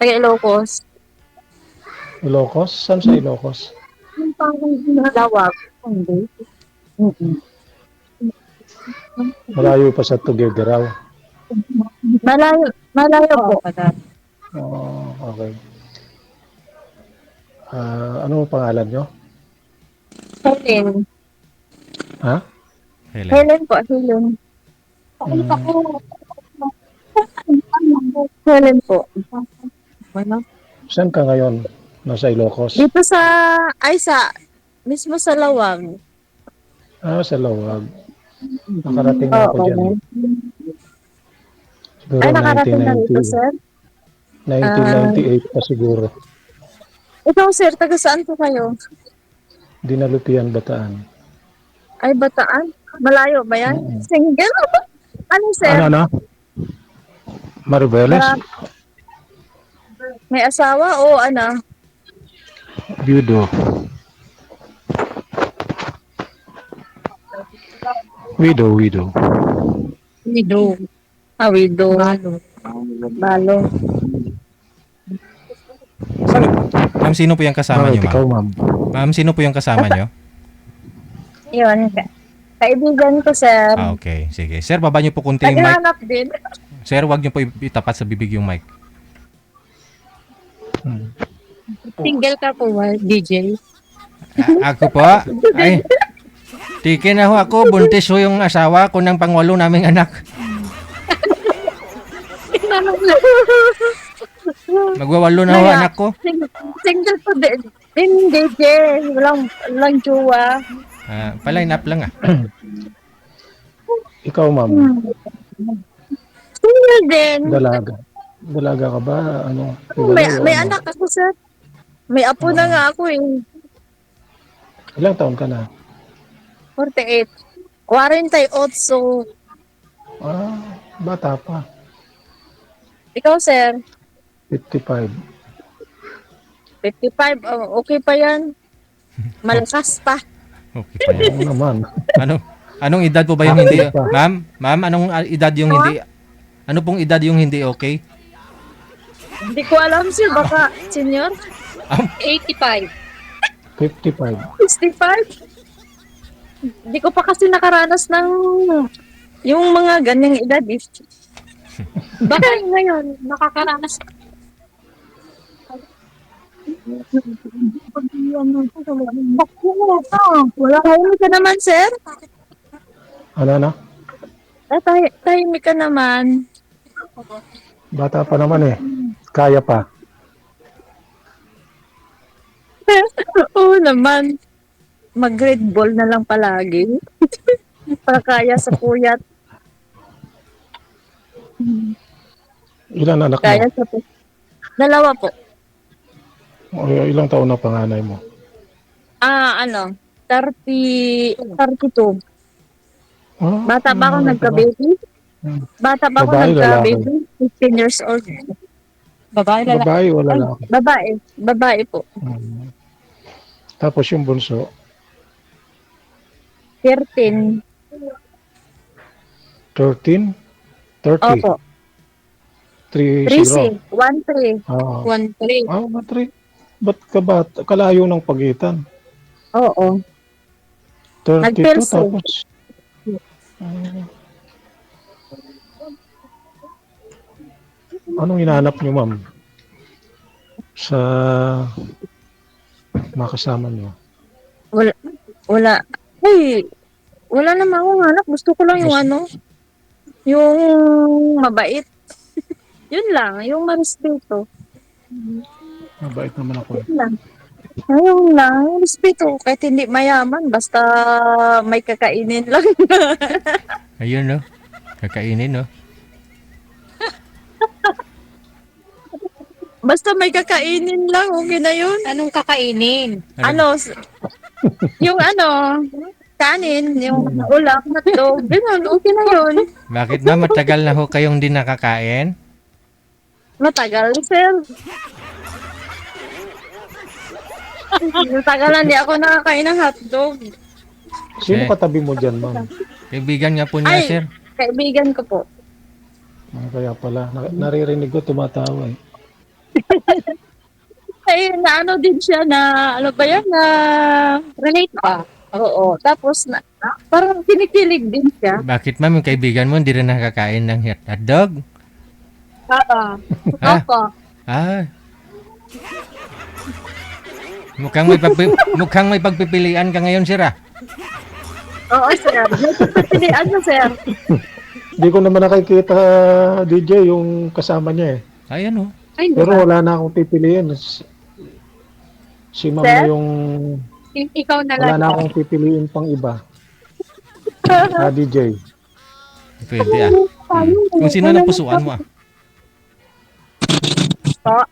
taga Ilocos. Ilocos? Saan sa Ilocos? Yung parang lawak. Hindi. Mm-mm. Malayo pa sa Tuguegarao. raw. Malayo, malayo po. Oh, okay. Ano ang pangalan nyo? Helen. Ha? Helen. Helen po, Helen. Hmm. Helen po. Ano? Saan ka ngayon? Nasa Ilocos? Dito sa, ay mismo sa Lawag. Sa Lawag. Nakarating na ako Oo. dyan. Siguro Ay, nakarating na rito, 1990. sir. 1998 pa siguro. Ikaw, sir, taga saan po kayo? Dinalupian, Bataan. Ay, Bataan? Malayo ba yan? Mm-mm. Single? Ano, sir? Ano? Maribeles? May asawa o ano? Viudo. Widow. Widow. Widow. Balo. Ma'am, sino po yung kasama Bakit nyo, ikaw, ma'am? ma'am? Ma'am, sino po yung kasama nyo? Yun. Kaibigan ko, sir. Okay. Sige. Sir, baba nyo po kunti yung mic. Naghahanap din. Sir, wag nyo po itapat sa bibig yung mic. Single ka po, DJ? Ako po? Ay, tikin na ho ako. Buntis ho yung asawa ko ng pangwalo naming anak. Magwawalo na ho Kaya, anak ko. Single po din. DJ. Walang jowa. Paline up lang ah. Ikaw, ma'am? Single din. Dalaga ka ba? Ano? May anak ako, sir. May apo na nga ako eh. Ilang taon ka na? 48. 48. Bata pa. Ikaw, sir? 55. 55. Okay pa yan. Malakas pa. Okay pa yan. Oo naman. Anong edad po ba yung hindi? Pa. Ma'am, anong edad yung hindi? Ano pong edad yung hindi okay? Hindi ko alam, sir. Baka senior? 85. 55. 65? Hindi ko pa kasi nakaranas ng yung mga ganyang edad. Baka ngayon, nakakaranas. Wala tahimik ka naman, sir. Ano? Tahimik ka naman. Bata pa naman eh. Kaya pa. Oo naman. Mag-red ball na lang palagi. Para kaya sa puyat. Ilan anak mo? Kaya sa puyat. Dalawa po. Ilang taon na panganay mo? 32. Bata ba ako ano nagka-baby? Bata ba ako Babae, nagka-baby? 15 years old. Babae o lalaki? Babae po. Tapos yung bunso? 13. 13? 30? Opo. 3-0? 13. 13. 3. Ba't kalayo ng pagitan? Oo. 32 Nag-perso. tapos anong hinahanap niyo, ma'am? Sa makasama niyo? Wala. Hey, wala naman akong hanap. Gusto ko lang yung yung mabait. Yun lang, yung marespeto. Mabait naman ako. Yun lang. Ayun lang, yung respeto. Kahit hindi mayaman, basta may kakainin lang. Ayun no. Kakainin no. Basta may kakainin lang, okay na yun. Anong kakainin? Yung kanin, yung ulam, hotdog, ganun, okay na yun. Bakit ba matagal na ho kayong di nakakain? Matagal, sir. Matagal na di ako nakakain ng hotdog. Sino katabi mo dyan, ma'am? Kaibigan nga po niya, Ay, sir. kaibigan ko po. Kaya pala, naririnig ko tumatawa eh. na ano din siya na, ano ba yan, na relate ba? Oo. Tapos, parang kinikilig din siya. Bakit ma'am, yung kaibigan mo hindi rin nakakain ng hotdog? Oo. Ha? Opo. Ah, mukhang may pagpipilian ka ngayon, sir ah. Oo, sir. May pagpipilian mo, sir. Hindi ko naman nakikita, DJ, yung kasama niya eh. Ayan oh. Ay, di Pero ba? wala na akong pipiliin. Si ma'am Sir? na yung, Ikaw na wala lang. na akong pipiliin pang iba. DJ. Pwede ah. Kung sino na pusuan mo ah. Po.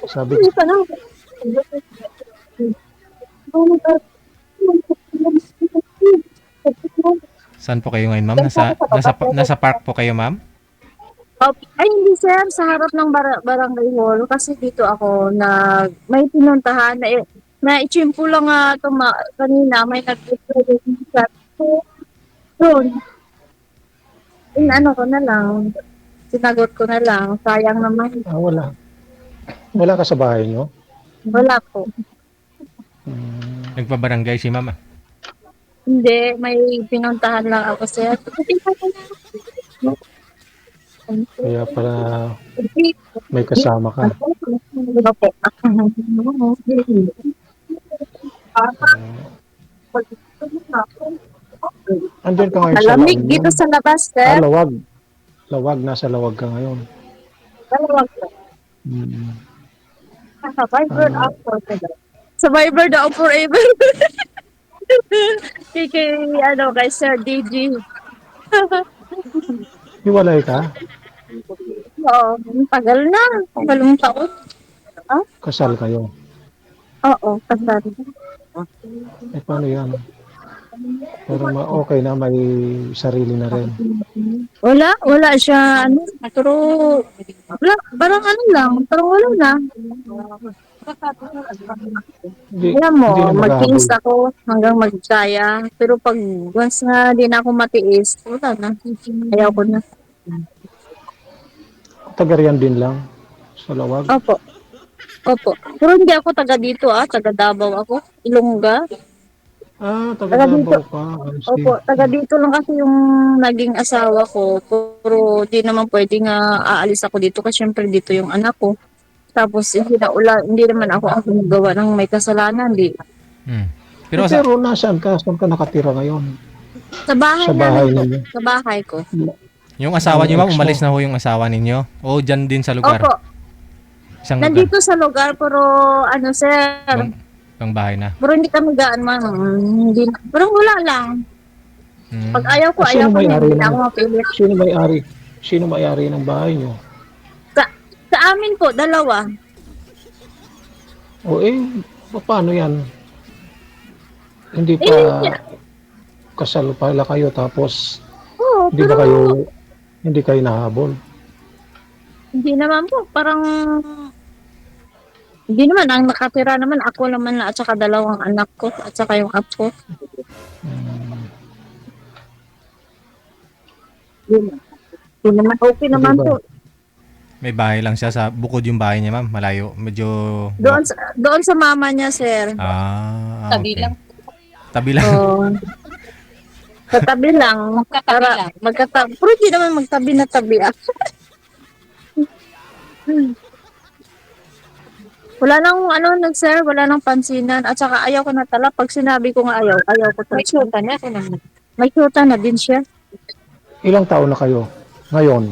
Sabi, Saan po kayo ngayon, ma'am? Nasa park po kayo, ma'am? Ay, hindi sir, sa harap ng barangay hall. Kasi dito ako na may pinuntahan na ichimpo lang nga kanina, may nag-represent so, yun. Ano ko na lang, sinagot ko na lang, sayang naman. wala. Wala ka sa bahay niyo? Wala po. Nagpabarangay si ma'am ah. Hindi, may pinuntahan lang ako sir. Kaya pala may kasama ka. Opo. Andyan ka ngayon sa Malamig La dito Union? sa labas, sir. Lawag. Lawag, nasa Lawag ka ngayon. Malamig. Mm. Survivor up forever. Survivor daw forever. kay kay Sir DG. Hiwalay ka? Oo, tagal na. Tagalong taon. Kasal kayo? Oo, kasal. Eh, paano yan? Pero okay na, may sarili na rin. Wala siya, pero, wala, parang ano lang, parang wala na. Hindi, Alam mo, hindi na magtiis maghahabol. ako hanggang magkaya, pero pag once nga di na ako matiis, wala na. Ayaw ko na. Taga-riyan din lang sa Lawag. Opo. Opo. Pero hindi ako taga dito taga Davao ako. Ilongga. Taga Taga dito. Davao ka. I see. Opo, taga dito lang kasi yung naging asawa ko. Pero di naman pwede nga aalis ako dito kasi syempre dito yung anak ko. Tapos hindi naman ako ang gumagawa ng may kasalanan. Hmm. Pero, Pero sa nasaan ka? Saan ka nakatira ngayon? Sa bahay Sa bahay namin po. ninyo? Sa bahay ko. yung asawa niyo, ma'am, Ex mo. umalis na ho yung asawa ninyo? O dyan din sa lugar? Opo, Isang lugar? nandito sa lugar pero sir, Pang bahay na. pero hindi kami gaan man. Hindi, pero wala lang. Hmm. Pag ayaw ko, Sino ayaw ko na. may-ari Hindi na ng- ako mapilit. Sino may-ari ng bahay niyo? Sa amin po, dalawa. O paano yan? Hindi pa Eh, kasal pala kayo tapos Oo, hindi pero hindi kayo nahabol. hindi naman po. Parang, hindi naman. Ang nakatira naman, ako naman at saka dalawang anak ko at saka yung apo. Hindi naman. Okay naman Di ba? po. May bahay lang siya sa bukod yung bahay niya, ma'am. Malayo. Medyo... Doon sa mama niya, sir. Tabi lang. Tabi lang. Oo. Katabi lang. Magkatabi. Pero hindi naman magtabi na tabi. Wala nang sir, wala nang pansinan. At saka ayaw ko na tala. Pag sinabi ko nga ayaw ko talaga. May syuta na. May syuta na din siya. Ilang taon na kayo ngayon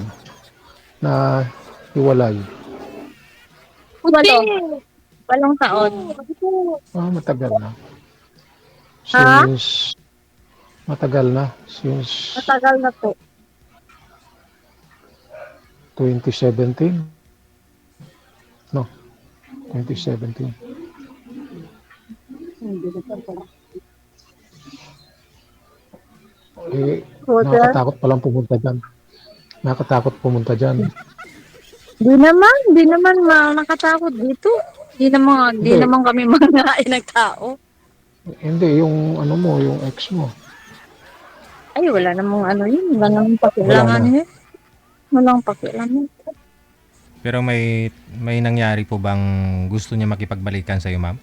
na hiwalay? Walong taon. Matagal na. Ha? Matagal na. Since Matagal na po. 2017? No. 2017. Nakakatakot palang pumunta dyan. Nakakatakot pumunta dyan. Di naman nakatakot dito. Di naman kami mga ng tao. Hindi, yung yung ex mo. Ay, wala namang yun. Wala namang pakialangan Wala na. yun. Walang pakialam yun. Pero may nangyari po bang gusto niya makipagbalikan sa iyo, ma'am?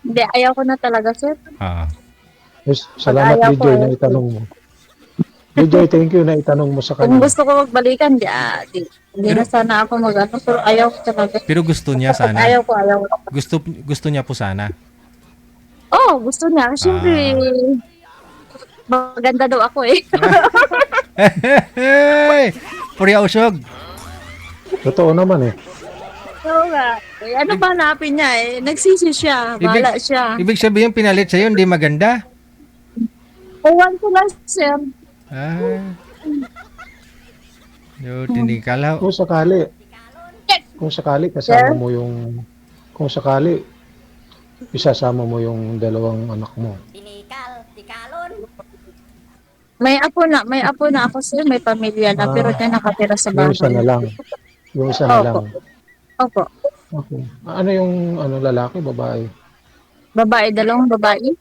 Hindi, ayaw ko na talaga, sir. Ah. Yes, Pag salamat, ayaw ko, DJ, na itanong mo. DJ, thank you na itanong mo sa kung kanya. gusto ko magbalikan, hindi na Pero- sana ako mag-ano, pero ayaw ko talaga. Pero gusto niya Pag sana. ayaw ko. Gusto niya po sana. Oh, gusto niya. Siyempre, maganda daw ako eh. Hey! Purya usog. Totoo naman eh. Oo nga. Eh, ano ba hanapin niya eh? Nagsisi siya. Bahala siya. Ibig sabihin pinalit sa hindi maganda. Ewan ko lang, sir. Ah. Yo, tinikalaw. Kung sakali kasama mo yung, kung sakali isasama mo yung dalawang anak mo. May apo na ako, sir. May pamilya na, pero siya nakatira sa Yung isa na bahay. lang. Yung isa na lang. Opo. Okay. Ano yung lalaki, babae? Babae, dalawang babae.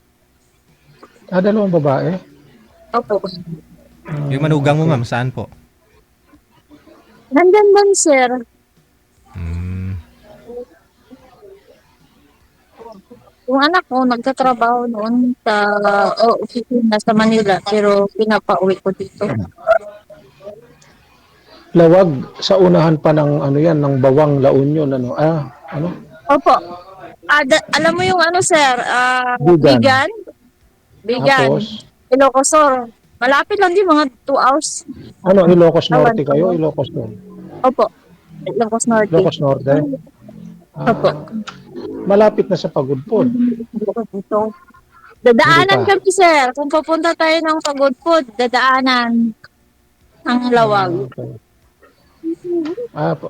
Dalawang babae? Opo. Yung manugang mo, ma'am, saan po? Nandyan man, sir. Hmm. Yung anak ko, nagtatrabaho noon sa opisina sa Manila, pero pinapauwi ko dito. Lawag sa unahan pa ng ng Bawang La Union, Opo. Alam mo yung ano, sir? Bigan. Bigan. Tapos, Ilocosor. Malapit lang din, mga 2 hours. Ilocos Norte kayo? Ilocos Norte? Opo. Ilocos Norte. Ilocos Norte? Opo. Malapit na sa Pagudpod. Dito. Dadaanan Hindi pa. kami, sir. Kung papunta tayo ng Pagudpod, dadaanan ang Lawag. Okay.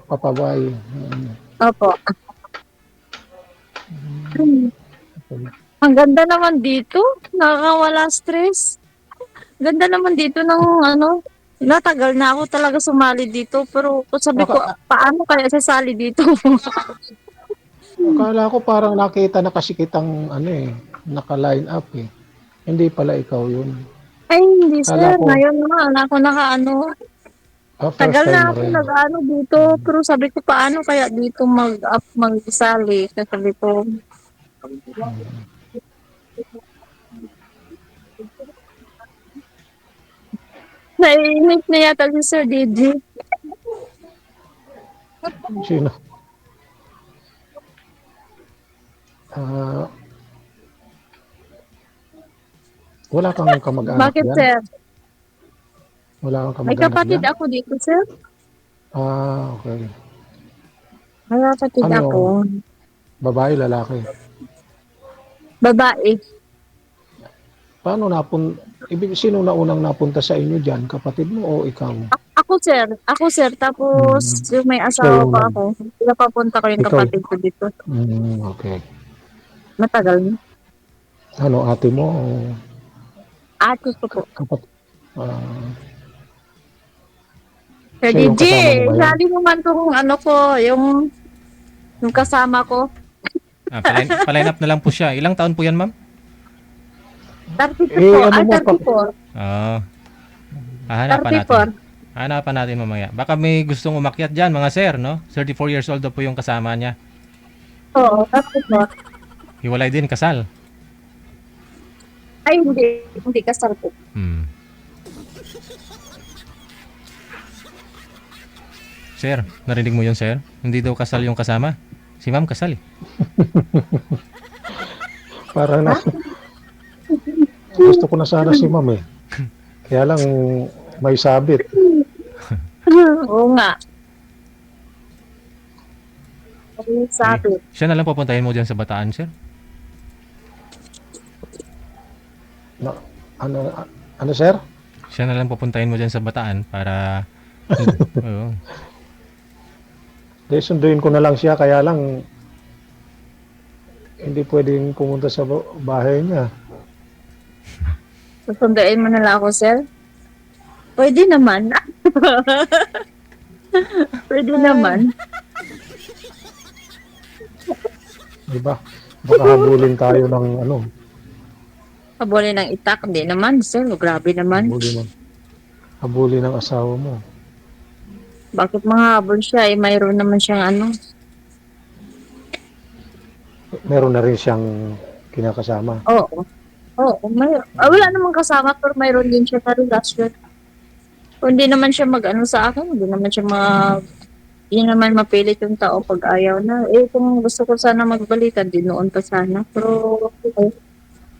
Papaway. Opo. Ang ganda naman dito. Nakakawala stress. Ganda naman dito ng natagal na ako talaga sumali dito. Pero sabi ko, paano kaya sasali dito? Akala ko parang nakita na kasi kitang naka-line up eh. Hindi pala ikaw yun. Ay, hindi, Kala sir. ko- Ngayon na ako First Tagal time na mo ako rin. nag-ano dito. Pero sabi ko, paano kaya dito mag-sali? Sabi ko, naiinip na yata si Sir DJ. Sino? Ah, wala kang kamag-anak Bakit, yan? sir? Wala kang May kamag-anak kapatid yan? ako dito, sir. Okay. May kapatid Ano? ako. Babae, lalaki. Babae. Paano sino na unang napunta sa inyo dyan? Kapatid mo o ikaw? Ako, sir. Tapos, yung may asawa pa ako. Papunta ko yung Ikaw. kapatid ko dito. Okay. Matagal na. Ate mo o Ate ko po. kapatid? Sir Siya yung DJ, kasama mo ba yan? sabi naman kung yung kasama ko. Paline up na lang po siya. Ilang taon po yan, ma'am? 34 po. Oo. Hahanapan natin. 34. Hanapan natin mamaya. Baka may gustong umakyat dyan, mga sir, no? 34 years old daw po yung kasama niya. Oo, 34. Hiwalay din, kasal. Ay, hindi kasal po. Sir, narinig mo yun, sir? Hindi daw kasal yung kasama. Si ma'am kasal eh. Parang gusto ko na sana si ma'am eh. Kaya lang may sabit. Oo nga. Sabi. Siya na lang papuntahin mo dyan sa Bataan, sir. Ano sir? Siya na lang papuntahin mo dyan sa Bataan para... Oo. Sunduin ko na lang siya, kaya lang hindi pwedeng pumunta sa bahay niya. Susunduin mo na lang ako, sir? Pwede naman. Pwede naman. Diba? Baka habulin tayo ng Pabuli ng itak. Hindi naman, sir. Grabe naman. habulin ng asawa mo. Bakit manghabol siya? Eh, mayroon naman siyang ano. Meron na rin siyang kinakasama. Oo. Oo, wala namang kasama pero mayroon din siya na relasyon. Kung hindi naman siya mag-ano sa akin, hindi naman mapilit yung tao pag ayaw na. Eh, kung gusto ko sana magbalikan, di noon pa sana. Pero, okay.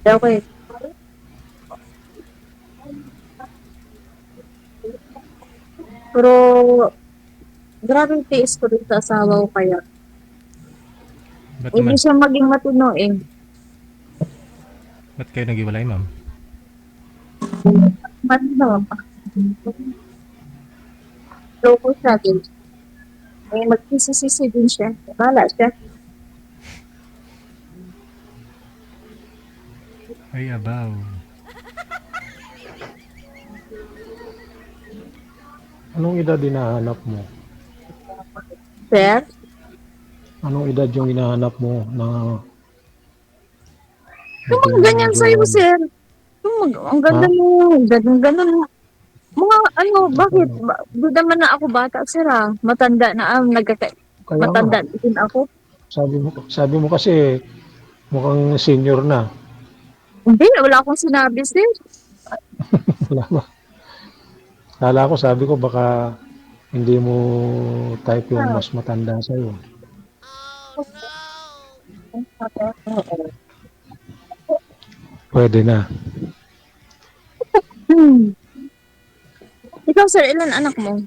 Okay. Pero, grabe yung tiis ko rin sa asawa ko kaya. Ba't Hindi naman? siya maging matino eh. Ba't kayo nag-iwalay, ma'am? Matino. Loko siya din. Eh, magsisisi din siya. Bala siya. Ay, abaw. Anong edad hinahanap mo? Sir, Anong edad yung hinahanap mo na yung mga ganyan sa'yo, sir. Ang ganda mo. Ganun. Mga ano, bakit? Di naman na ako bata, sir ah. Matanda na, kaya nga, matanda din ako. sabi mo kasi mukhang senior na. Hindi, wala akong sinabi, sir. Wala ba? Kala ko, sabi ko baka hindi mo type yung mas matanda sa'yo. Pwede na. Hmm. Ikaw, sir, ilan anak mo?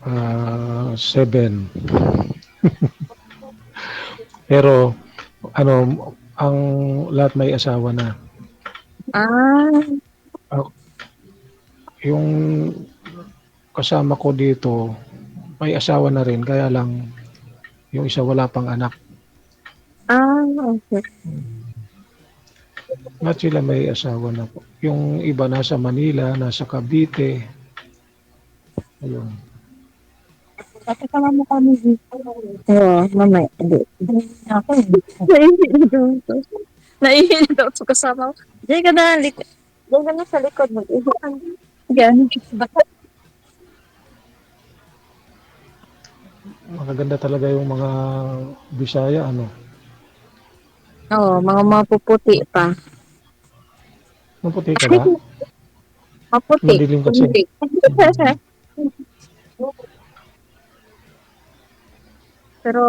7. Pero, ano, ang lahat may asawa na. Ah, Ah, yung kasama ko dito, may asawa na rin, kaya lang yung isa wala pang anak. okay. Lahat sila may asawa na po. Yung iba nasa Manila, nasa Cavite. Ayun. Kasama mo kami dito. Oo, mamaya. Hindi. Ako, hindi. Naiinit daw ito. Naiinit daw ito kasama ko. Diyan ka na, diyan ka na sa likod. Yan. Magaganda talaga yung mga Bisaya, ano. Oo, mga mapuputi pa. Maputi ka ba? Maputi. Madilim kasi. Hindi. Pero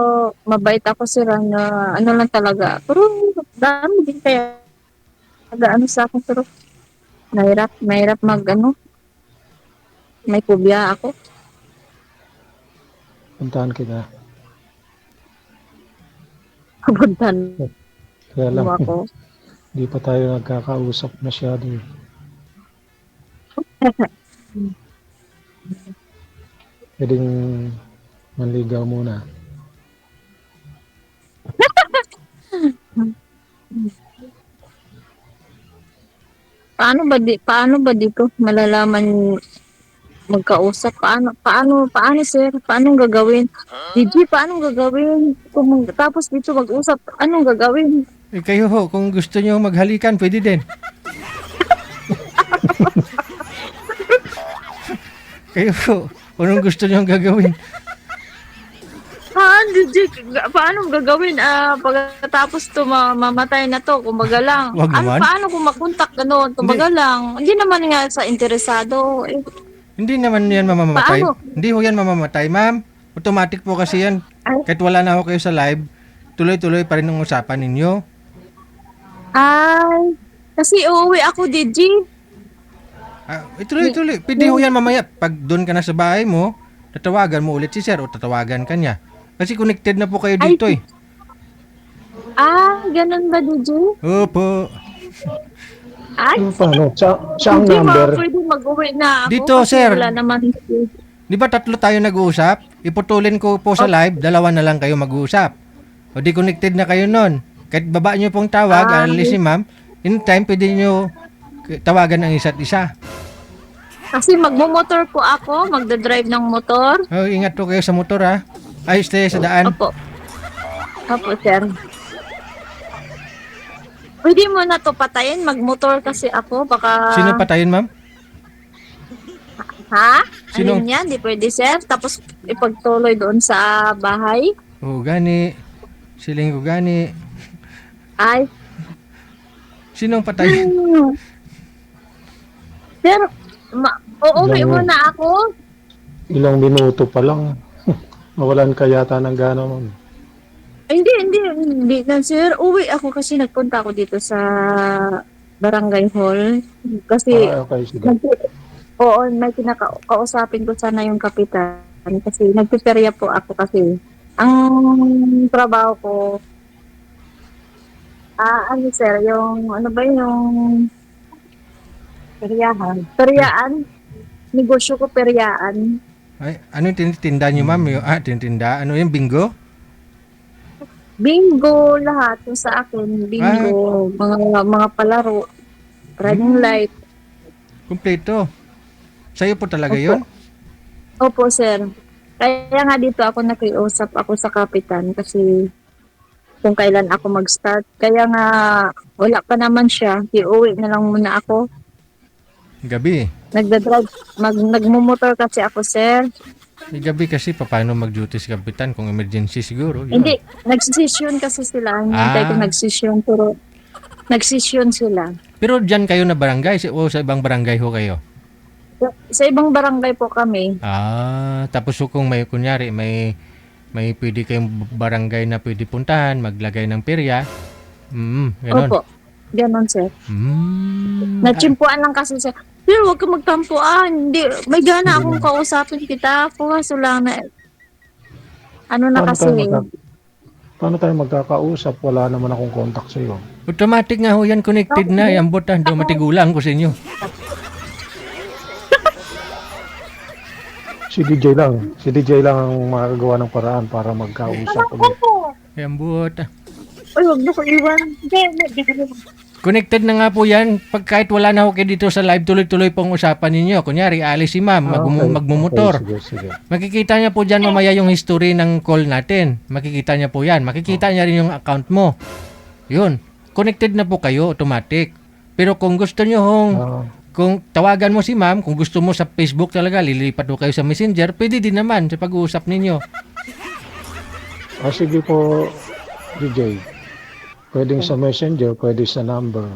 mabait ako sila na ano lang talaga. Pero dami din kaya ano sa akin. Pero mahirap mag ano. May kubya ako. Puntahan kita. Kabuntan Kaya lang, mo ako. di pa tayo nagkakausap masyado. Eh. Pwedeng manligaw muna. Paano ba dito malalaman magkausap? Paano sir? Paano gagawin? DJ, paano gagawin? Kung tapos dito mag-usap, anong gagawin? Eh, kayo ho, kung gusto nyo maghalikan, pwede din. Kayo ho, kung anong gusto nyo gagawin. DJ, paano gagawin? Pagkatapos to mamatay na to, kumbaga lang. Wag naman. Paano kung makontak gano'n? Kumbaga lang. Hindi naman nga sa interesado. Eh, Hindi naman yan mamamatay. Paano? Hindi ho yan mamamatay, ma'am. Automatic po kasi yan. Ay. Kahit wala na ako kayo sa live, tuloy-tuloy pa rin ang usapan ninyo. Ay, kasi uuwi ako, DJ. Tuloy-tuloy. Pwede ho yan mamaya. Pag doon ka na sa bahay mo, tatawagan mo ulit si sir o tatawagan ka niya. Kasi connected na po kayo dito eh. Ganun ba, DJ? Opo. Ay, Paano? Saan hindi number? pwede mag-uwi na ako. Dito, kasi sir. Wala naman. Di ba 3 tayo nag-uusap? Iputulin ko po sa live, 2 na lang kayo mag-uusap. O di connected na kayo nun. Kahit baba nyo pong tawag, alis si ma'am, in time pwede nyo tawagan ang isa't isa. Kasi magmumotor po ako, magdadrive ng motor. Oh, ingat po kayo sa motor ha. Ayos tayo sa daan. Opo. Opo, sir. Pwede mo na to patayin, magmotor kasi ako, baka... Sino patayin, ma'am? Ha? Sinong- Ano yan? Di pwede, sir. Tapos ipagtuloy doon sa bahay. O gani. Siling ko gani. Ay, Sinong patay? sir, uuwi Ilang- muna ako. Ilang minuto pa lang. Mawalan ka yata ng gana mo. Ay, hindi na, sir. Uwi ako kasi nagpunta ako dito sa barangay hall. Kasi, Okay, sige. oo, may kausapin ko sana yung kapitan. Kasi nagpiperya po ako kasi. Ang trabaho ko, ano sir, yung, ano ba yung peryaan. Negosyo ko peryaan. Ay, ano yung tinitinda nyo, ma'am? Tinitinda. Ano yung bingo? Bingo lahat yung sa akin, bingo, mga palaro, running light. Kumpleto. Sa'yo po talaga Opo. yon? Opo, sir. Kaya nga dito ako nakiusap ako sa kapitan kasi kung kailan ako mag-start. Kaya nga wala pa naman siya. Iuwi na lang muna ako. Gabi. Nagdadrive, nagmumotor kasi ako, sir. Gabi kasi paano mag-duty si kapitan kung emergency siguro. Yun. Hindi, nagsisyon kasi sila. Hintay ko nagsisyon, pero nagsisyon sila. Pero dyan kayo na barangay o sa ibang barangay ho kayo? Sa ibang barangay po kami. Tapos kung may kunyari may pwede kayong barangay na pwede puntahan, maglagay ng perya. Ganon. Opo, ganon, sir. Mm. Natsimpuan lang kasi siya. Sir, huwag ka magtampuan. Hindi, may gana akong kausapin kita. Kaso lang na, ano na kasi. Paano tayo magkakausap? Wala naman akong contact sa iyo. Automatic nga ho yan, connected na. Yan bota, matigulang ko sa inyo. Si DJ lang ang makagawa ng paraan para magkausap ulit. Yan bota. Ay, huwag na ko iwan. Connected na nga po yan. Pag kahit wala na ho kayo dito sa live, tuloy-tuloy pong usapan ninyo. Kunyari, alis si ma'am, magmumotor. Okay, sige. Makikita niya po dyan mamaya yung history ng call natin. Makikita niya po yan. Makikita niya rin yung account mo. Yun. Connected na po kayo, automatic. Pero kung gusto niyo kung tawagan mo si ma'am, kung gusto mo sa Facebook talaga, lilipat mo kayo sa Messenger, pwede din naman sa pag-uusap ninyo. Sige po, DJ. Pwedeng sa Messenger, pwede sa number.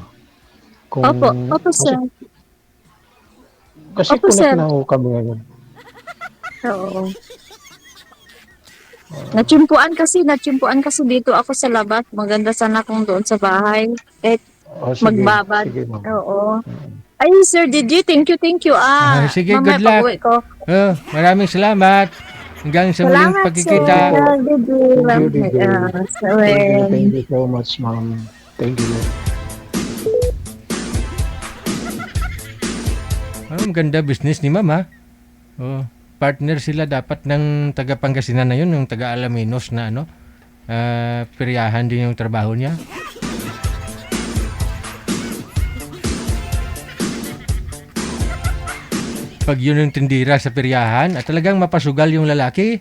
Opo, sir. Kasi Opo, sir. connect na ho kami ngayon. Oo. Natsimpuan kasi dito ako sa labas. Maganda sana kung doon sa bahay. Sige. Magbabad. Sige, ma'am. Oo. Ay, Sir Didi, thank you. Sige, mamaya good luck. pag-uwi ko. Maraming salamat. Hanggang sa muling Salamat, pagkikita. Sir Didi. Thank you so much, ma'am. Thank you. Maganda business ni ma'am, ha? Partner sila dapat ng taga Pangasinan na yun, yung taga Alaminos na peryahan din yung trabaho niya. Pag yun yung tindira sa peryahan at talagang mapasugal yung lalaki,